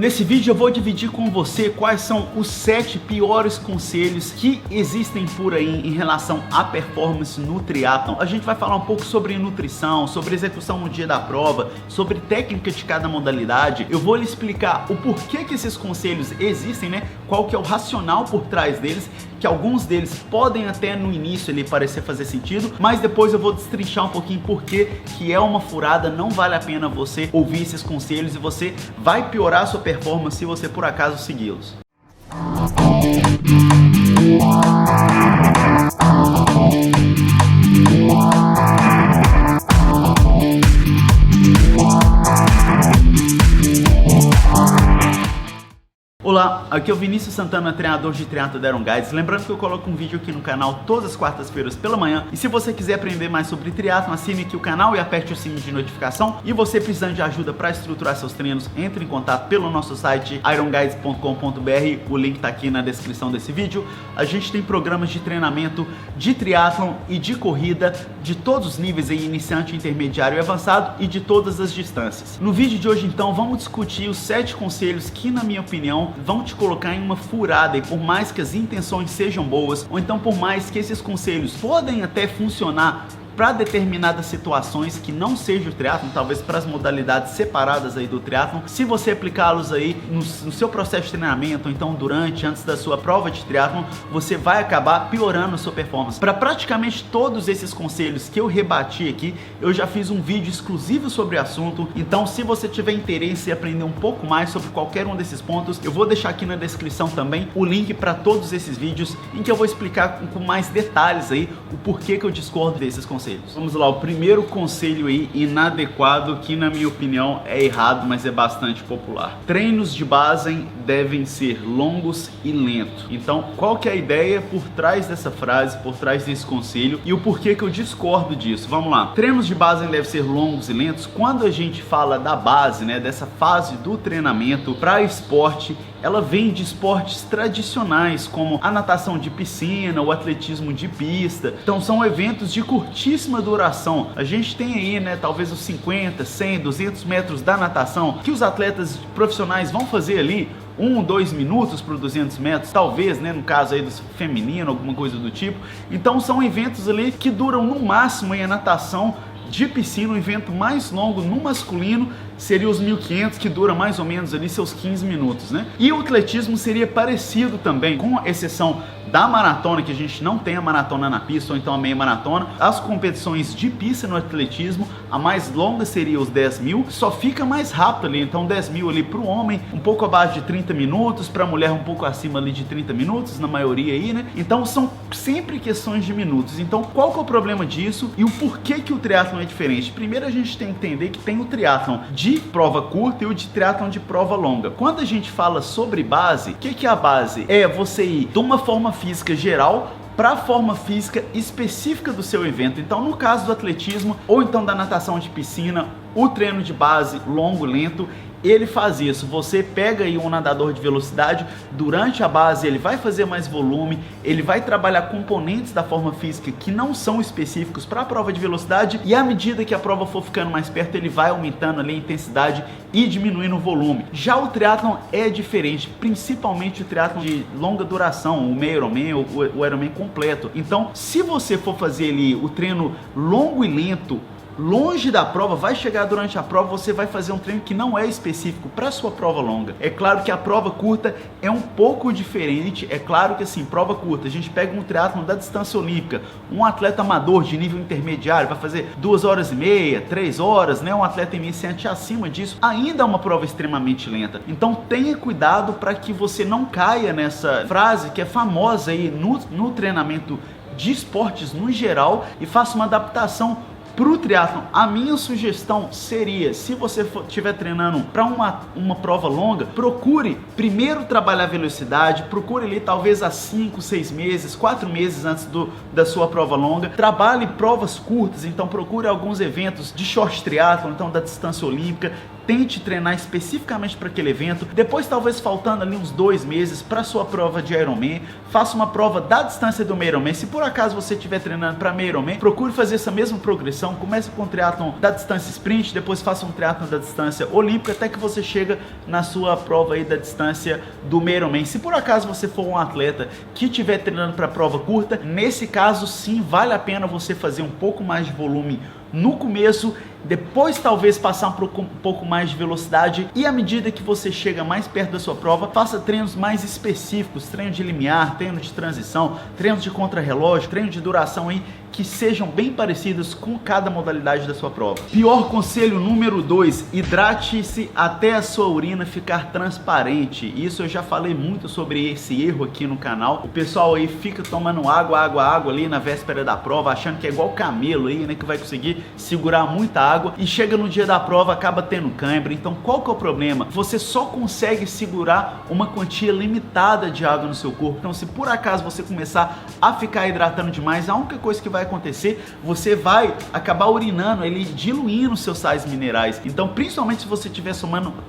Nesse vídeo eu vou dividir com você quais são os 7 piores conselhos que existem por aí em relação à performance no triatlon. A gente vai falar um pouco sobre nutrição, sobre execução no dia da prova, sobre técnica de cada modalidade. Eu vou lhe explicar o porquê que esses conselhos existem, né? Qual que é o racional por trás deles, que alguns deles podem até no início ele parecer fazer sentido, mas depois eu vou destrinchar um pouquinho porque que é uma furada, não vale a pena você ouvir esses conselhos e você vai piorar a sua performance se você por acaso segui-los. Olá, aqui é o Vinícius Santana, treinador de triatlo da Iron Guides. Lembrando que eu coloco um vídeo aqui no canal todas as quartas-feiras pela manhã. E se você quiser aprender mais sobre triatlo, assine aqui o canal e aperte o sininho de notificação. E você precisando de ajuda para estruturar seus treinos, entre em contato pelo nosso site ironguides.com.br. O link está aqui na descrição desse vídeo. A gente tem programas de treinamento de triatlon e de corrida de todos os níveis, aí, iniciante, intermediário e avançado, e de todas as distâncias. No vídeo de hoje, então, vamos discutir os 7 conselhos que, na minha opinião, vão te colocar em uma furada, e por mais que as intenções sejam boas, ou então por mais que esses conselhos podem até funcionar para determinadas situações que não seja o triatlon, talvez para as modalidades separadas aí do triatlon, se você aplicá-los aí no seu processo de treinamento, ou então durante, antes da sua prova de triatlon, você vai acabar piorando a sua performance. Para praticamente todos esses conselhos que eu rebati aqui, eu já fiz um vídeo exclusivo sobre o assunto, então se você tiver interesse em aprender um pouco mais sobre qualquer um desses pontos, eu vou deixar aqui na descrição também o link para todos esses vídeos, em que eu vou explicar com mais detalhes aí o porquê que eu discordo desses conselhos. Vamos lá, o primeiro conselho aí inadequado, que na minha opinião é errado, mas é bastante popular. Treinos de base devem ser longos e lentos. Então, qual que é a ideia por trás dessa frase, por trás desse conselho e o porquê que eu discordo disso? Vamos lá. Treinos de base devem ser longos e lentos. Quando a gente fala da base, né, dessa fase do treinamento para esporte, ela vem de esportes tradicionais, como a natação de piscina, o atletismo de pista. Então são eventos de curtíssima duração. A gente tem aí, né, talvez os 50, 100, 200 metros da natação, que os atletas profissionais vão fazer ali 2 minutos para 200 metros, talvez, né, no caso aí do feminino, alguma coisa do tipo. Então são eventos ali que duram no máximo aí a natação de piscina. O evento mais longo no masculino seria os 1500, que dura mais ou menos ali seus 15 minutos, né? E o atletismo seria parecido também, com exceção da maratona, que a gente não tem a maratona na pista, ou então a meia maratona. As competições de pista no atletismo, a mais longa seria os 10 mil, só fica mais rápido ali. Então 10 mil ali para o homem, um pouco abaixo de 30 minutos, para a mulher um pouco acima ali de 30 minutos, na maioria aí, né? Então são sempre questões de minutos. Então qual que é o problema disso e o porquê que o triatlon é diferente? Primeiro a gente tem que entender que tem o triatlon de prova curta e o de triatlon de prova longa. Quando a gente fala sobre base, o que é a base? É você ir de uma forma física geral para a forma física específica do seu evento. Então, no caso do atletismo ou então da natação de piscina, o treino de base longo, lento, ele faz isso. Você pega aí um nadador de velocidade, durante a base ele vai fazer mais volume, ele vai trabalhar componentes da forma física que não são específicos para a prova de velocidade, e à medida que a prova for ficando mais perto, ele vai aumentando ali a intensidade e diminuindo o volume. Já o triatlon é diferente, principalmente o triatlon de longa duração, o meio Ironman ou o Ironman completo. Então, se você for fazer ali o treino longo e lento, longe da prova, vai chegar durante a prova, você vai fazer um treino que não é específico para sua prova longa. É claro que a prova curta é um pouco diferente. É claro que assim, prova curta, a gente pega um triatlon da distância olímpica, um atleta amador de nível intermediário vai fazer 2 horas e meia, 3 horas, né? Um atleta iniciante acima disso, ainda é uma prova extremamente lenta. Então tenha cuidado para que você não caia nessa frase que é famosa aí no treinamento de esportes no geral, e faça uma adaptação para o triatlon. A minha sugestão seria, se você estiver treinando para uma prova longa, procure primeiro trabalhar velocidade, procure ali talvez há 5, 6 meses, 4 meses antes da sua prova longa, trabalhe provas curtas, então procure alguns eventos de short triatlon, então da distância olímpica, tente treinar especificamente para aquele evento. Depois, talvez faltando ali uns 2 meses para sua prova de Ironman, faça uma prova da distância do meio Ironman. Se por acaso você estiver treinando para meio Ironman, procure fazer essa mesma progressão transição, comece com o triatlon da distância sprint, depois faça um triatlon da distância olímpica, até que você chega na sua prova aí da distância do meio Ironman. Se por acaso você for um atleta que estiver treinando para prova curta, nesse caso sim vale a pena você fazer um pouco mais de volume no começo, depois talvez passar um pouco mais de velocidade, e à medida que você chega mais perto da sua prova, faça treinos mais específicos, treino de limiar, treino de transição, treino de contrarrelógio, treino de duração aí, que sejam bem parecidos com cada modalidade da sua prova. Pior conselho número 2, hidrate-se até a sua urina ficar transparente. Isso eu já falei muito sobre esse erro aqui no canal. O pessoal aí fica tomando água ali na véspera da prova, achando que é igual camelo aí, né, que vai conseguir segurar muita água, e chega no dia da prova, acaba tendo cãibra. Então qual que é o problema? Você só consegue segurar uma quantia limitada de água no seu corpo. Então se por acaso você começar a ficar hidratando demais, a única coisa que vai acontecer, você vai acabar urinando, ele diluindo seus sais minerais. Então principalmente se você estiver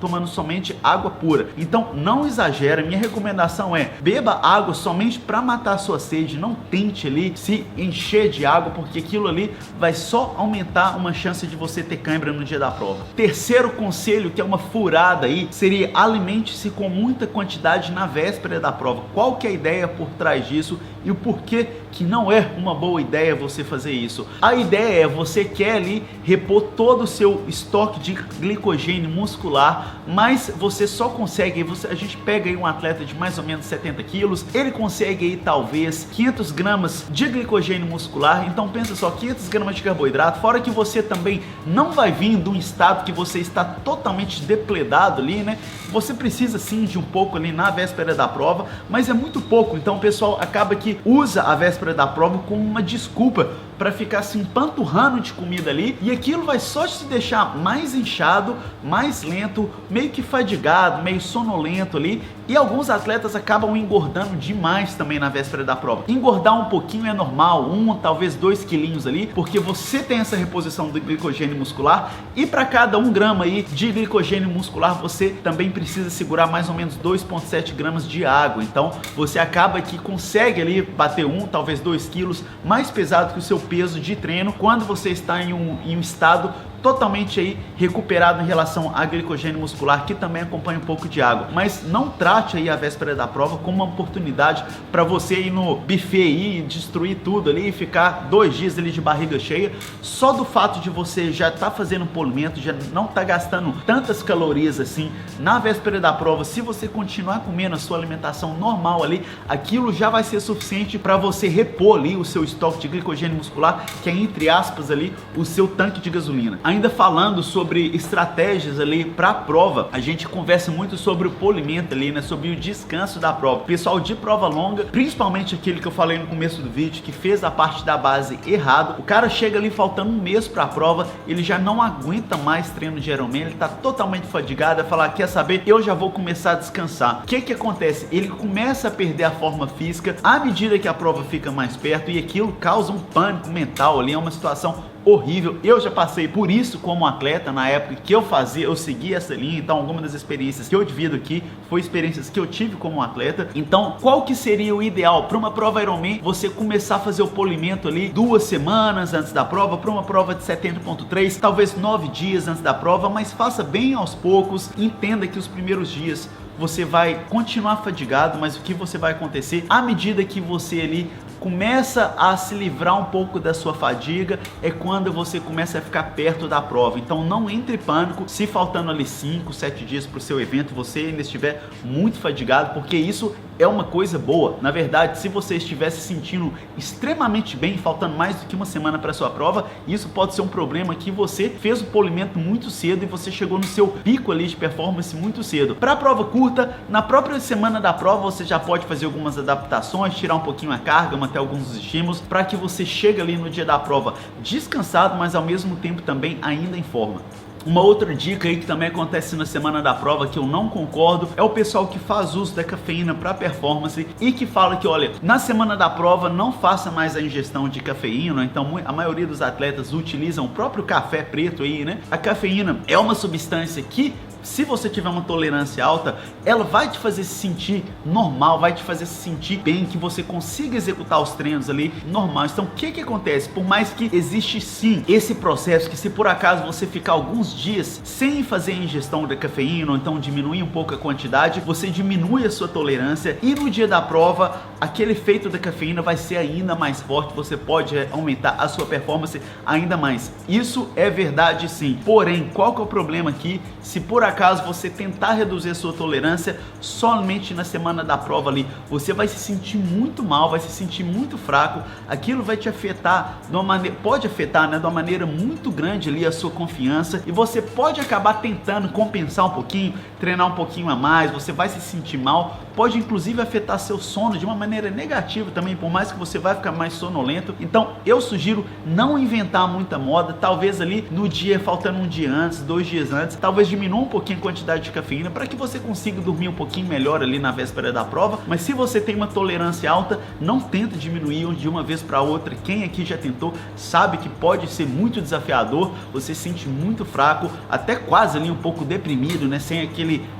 tomando somente água pura. Então não exagera, minha recomendação é beba água somente para matar a sua sede, não tente ali se encher de água, porque aquilo ali vai só aumentar uma chance de você ter cãibra no dia da prova. Terceiro conselho, que é uma furada aí, seria alimente-se com muita quantidade na véspera da prova. Qual que é a ideia por trás disso e o porquê que não é uma boa ideia você fazer isso? A ideia é você quer ali repor todo o seu estoque de glicogênio muscular, mas você só consegue, a gente pega aí um atleta de mais ou menos 70 quilos, ele consegue aí talvez 500 gramas de glicogênio muscular. Então pensa só, 500 gramas de carboidrato, fora que você também não vai vir de um estado que você está totalmente depledado ali, né? Você precisa sim de um pouco ali na véspera da prova, mas é muito pouco. Então o pessoal acaba que usa a véspera da prova como uma desculpa para ficar se empanturrando de comida ali, e aquilo vai só te deixar mais inchado, mais lento, meio que fadigado, meio sonolento ali, e alguns atletas acabam engordando demais também na véspera da prova. Engordar um pouquinho é normal, talvez 2 quilinhos ali, porque você tem essa reposição do glicogênio muscular, e para cada 1 grama aí de glicogênio muscular, você também precisa segurar mais ou menos 2,7 gramas de água. Então você acaba que consegue ali bater talvez 2 quilos mais pesado que o seu peso de treino, quando você está em um estado totalmente aí recuperado em relação a glicogênio muscular, que também acompanha um pouco de água. Mas não trate aí a véspera da prova como uma oportunidade para você ir no buffet aí, destruir tudo ali e ficar 2 dias ali de barriga cheia. Só do fato de você já estar fazendo um polimento, já não estar gastando tantas calorias assim na véspera da prova, se você continuar comendo a sua alimentação normal ali, aquilo já vai ser suficiente para você repor ali o seu estoque de glicogênio muscular, que é, entre aspas, ali o seu tanque de gasolina. Ainda falando sobre estratégias ali para a prova, a gente conversa muito sobre o polimento ali, né, sobre o descanso da prova. Pessoal de prova longa, principalmente aquele que eu falei no começo do vídeo, que fez a parte da base errado, o cara chega ali faltando 1 mês para a prova, ele já não aguenta mais treino de Ironman, ele tá totalmente fadigado, vai falar, quer saber, eu já vou começar a descansar. O que que acontece? Ele começa a perder a forma física à medida que a prova fica mais perto, e aquilo causa um pânico mental ali, é uma situação horrível. Eu já passei por isso como atleta na época que eu seguia essa linha. Então algumas das experiências que eu divido aqui foi experiências que eu tive como atleta. Então qual que seria o ideal para uma prova Ironman? Você começar a fazer o polimento ali 2 semanas antes da prova, para uma prova de 70.3, talvez 9 dias antes da prova, mas faça bem aos poucos. Entenda que os primeiros dias você vai continuar fadigado, mas o que você vai acontecer à medida que você ali começa a se livrar um pouco da sua fadiga é quando você começa a ficar perto da prova. Então não entre em pânico se faltando ali 5, 7 dias para o seu evento você ainda estiver muito fadigado, porque isso é uma coisa boa. Na verdade, se você estiver se sentindo extremamente bem, faltando mais do que 1 semana para sua prova, isso pode ser um problema que você fez o polimento muito cedo e você chegou no seu pico ali de performance muito cedo. Para a prova curta, na própria semana da prova você já pode fazer algumas adaptações, tirar um pouquinho a carga, manter alguns estímulos, para que você chegue ali no dia da prova descansado, mas ao mesmo tempo também ainda em forma. Uma outra dica aí que também acontece na semana da prova, que eu não concordo, é o pessoal que faz uso da cafeína para performance e que fala que, olha, na semana da prova não faça mais a ingestão de cafeína. Então a maioria dos atletas utilizam o próprio café preto aí, né? A cafeína é uma substância que se você tiver uma tolerância alta, ela vai te fazer se sentir normal, vai te fazer se sentir bem, que você consiga executar os treinos ali normal. Então o que acontece? Por mais que existe sim esse processo, que se por acaso você ficar alguns dias sem fazer a ingestão da cafeína, ou então diminuir um pouco a quantidade, você diminui a sua tolerância e no dia da prova, aquele efeito da cafeína vai ser ainda mais forte, você pode aumentar a sua performance ainda mais. Isso é verdade sim. Porém, qual que é o problema aqui? Se por acaso você tentar reduzir a sua tolerância somente na semana da prova ali, você vai se sentir muito mal, vai se sentir muito fraco, aquilo vai te afetar de uma maneira, pode afetar, né, de uma maneira muito grande ali a sua confiança, e você pode acabar tentando compensar um pouquinho, treinar um pouquinho a mais, você vai se sentir mal, pode inclusive afetar seu sono de uma maneira negativa também, por mais que você vai ficar mais sonolento. Então eu sugiro não inventar muita moda, talvez ali no dia, faltando um dia antes, 2 dias antes, talvez diminua um pouquinho a quantidade de cafeína para que você consiga dormir um pouquinho melhor ali na véspera da prova. Mas se você tem uma tolerância alta, não tenta diminuir de uma vez para outra. Quem aqui já tentou sabe que pode ser muito desafiador, você se sente muito fraco, até quase ali um pouco deprimido, né, sem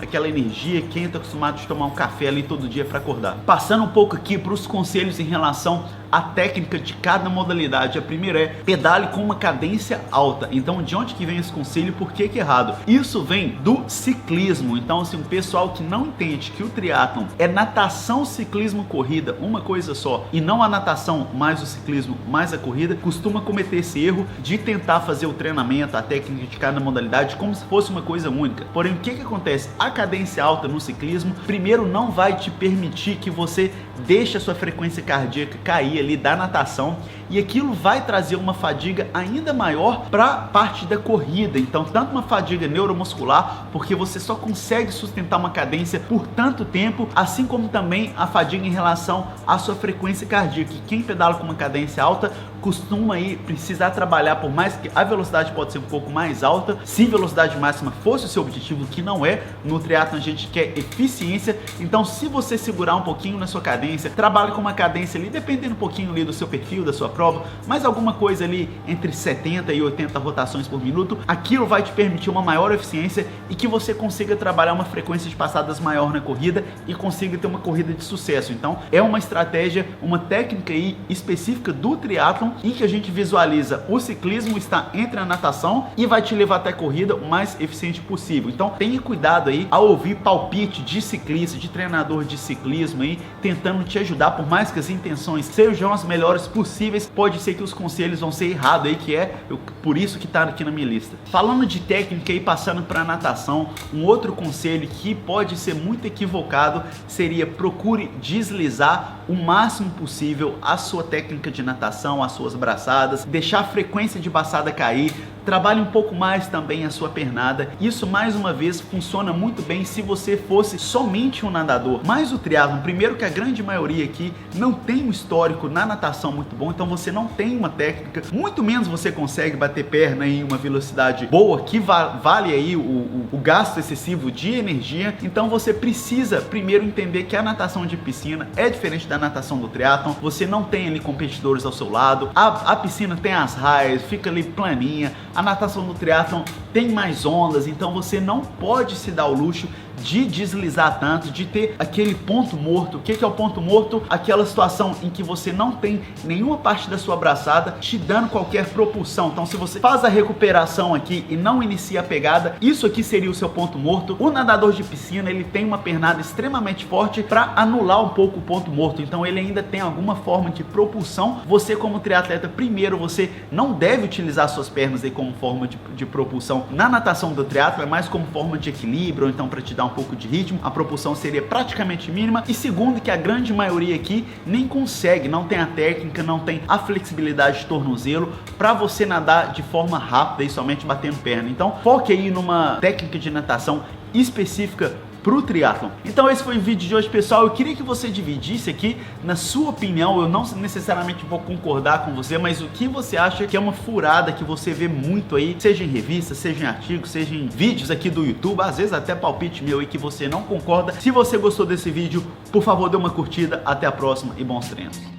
aquela energia. Quem está acostumado a tomar um café ali todo dia para acordar. Passando um pouco aqui para os conselhos em relação à técnica de cada modalidade. A primeira é: pedale com uma cadência alta. Então de onde que vem esse conselho? Por que que é errado? Isso vem do ciclismo. Então assim, o pessoal que não entende que o triatlon é natação, ciclismo, corrida, uma coisa só, e não a natação mais o ciclismo mais a corrida, costuma cometer esse erro de tentar fazer o treinamento, a técnica de cada modalidade como se fosse uma coisa única. Porém, o que que acontece? A cadência alta no ciclismo, primeiro, não vai te permitir que você deixe a sua frequência cardíaca cair ali da natação, e aquilo vai trazer uma fadiga ainda maior para a parte da corrida. Então, tanto uma fadiga neuromuscular, porque você só consegue sustentar uma cadência por tanto tempo, assim como também a fadiga em relação à sua frequência cardíaca. E quem pedala com uma cadência alta costuma aí precisar trabalhar, por mais que a velocidade pode ser um pouco mais alta, se velocidade máxima fosse o seu objetivo, que não é, no triatlon a gente quer eficiência. Então se você segurar um pouquinho na sua cadência, trabalhe com uma cadência ali, dependendo um pouquinho ali do seu perfil, da sua prova, mas alguma coisa ali entre 70 e 80 rotações por minuto, aquilo vai te permitir uma maior eficiência e que você consiga trabalhar uma frequência de passadas maior na corrida e consiga ter uma corrida de sucesso. Então é uma estratégia, uma técnica aí específica do triatlon, em que a gente visualiza o ciclismo está entre a natação e vai te levar até a corrida o mais eficiente possível. Então tenha cuidado aí ao ouvir palpite de ciclista, de treinador de ciclismo aí, tentando te ajudar, por mais que as intenções sejam as melhores possíveis, pode ser que os conselhos vão ser errados aí, que é por isso que tá aqui na minha lista. Falando de técnica e passando para natação, um outro conselho que pode ser muito equivocado seria: procure deslizar o máximo possível a sua técnica de natação, as suas braçadas, deixar a frequência de braçada cair, trabalhe um pouco mais também a sua pernada. Isso, mais uma vez, funciona muito bem se você fosse somente um nadador. Mas o triatlon, primeiro que a grande maioria aqui não tem um histórico na natação muito bom, então você não tem uma técnica, muito menos você consegue bater perna em uma velocidade boa, que vale aí o gasto excessivo de energia. Então você precisa primeiro entender que a natação de piscina é diferente da natação do triatlon. Você não tem ali competidores ao seu lado, a piscina tem as raias, fica ali planinha. A natação do triatlon tem mais ondas, então você não pode se dar o luxo de deslizar tanto, de ter aquele ponto morto. O que é o ponto morto? Aquela situação em que você não tem nenhuma parte da sua braçada te dando qualquer propulsão. Então se você faz a recuperação aqui e não inicia a pegada, isso aqui seria o seu ponto morto. O nadador de piscina, ele tem uma pernada extremamente forte para anular um pouco o ponto morto, então ele ainda tem alguma forma de propulsão. Você, como triatleta, primeiro, você não deve utilizar suas pernas aí como forma de propulsão. Na natação do triatlon é mais como forma de equilíbrio, ou então para te dar um pouco de ritmo, a propulsão seria praticamente mínima. E segundo, que a grande maioria aqui nem consegue, não tem a técnica, não tem a flexibilidade de tornozelo para você nadar de forma rápida e somente batendo perna. Então foque aí numa técnica de natação específica pro triatlon. Então esse foi o vídeo de hoje, pessoal. Eu queria que você dividisse aqui na sua opinião. Eu não necessariamente vou concordar com você, mas o que você acha que é uma furada que você vê muito aí, seja em revista, seja em artigos, seja em vídeos aqui do YouTube, às vezes até palpite meu aí que você não concorda. Se você gostou desse vídeo, por favor, dê uma curtida. Até a próxima e bons treinos.